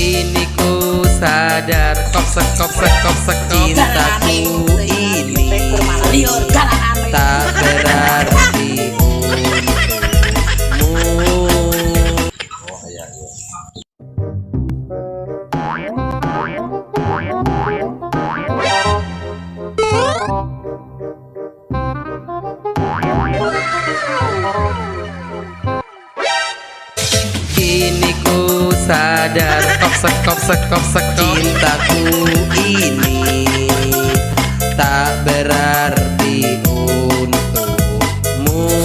Kini ku sadar kopsek cintaku ini tak berarti untukmu. Kini ku sadar kopsek cintaku ini tak berarti untukmu.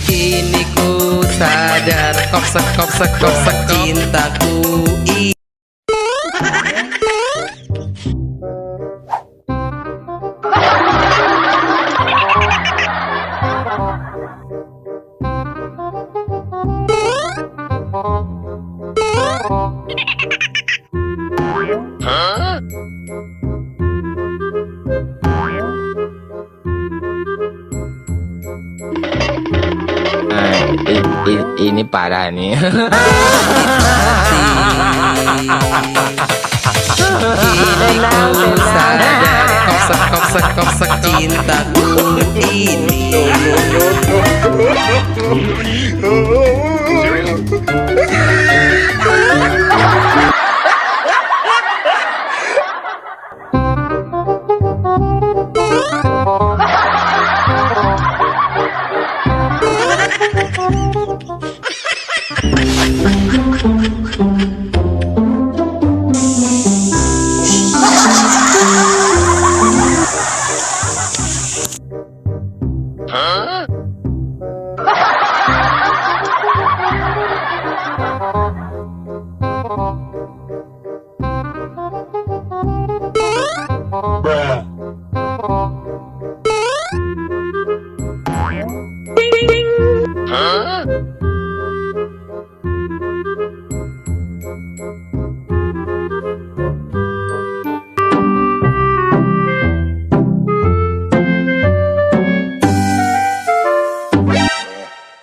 Kini ku sadar kopsek cintaku ini ini parah nih. Kini ku sadar kopsek cintaku ini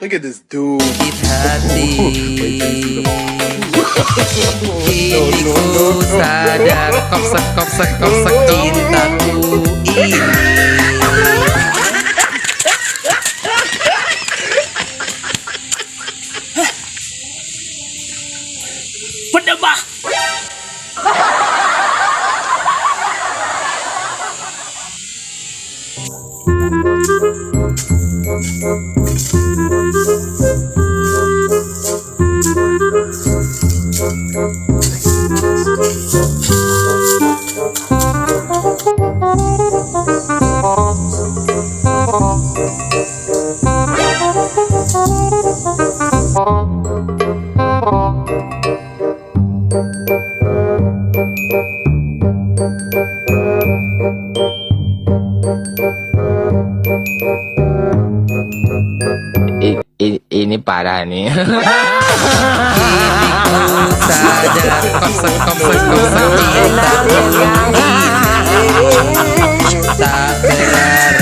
Look at this dude. hati. Kini ku sadar kopsek cintaku ini Berdebah. Ini parah nih. Kini ku sadar kopsek cintaku ini tak berarti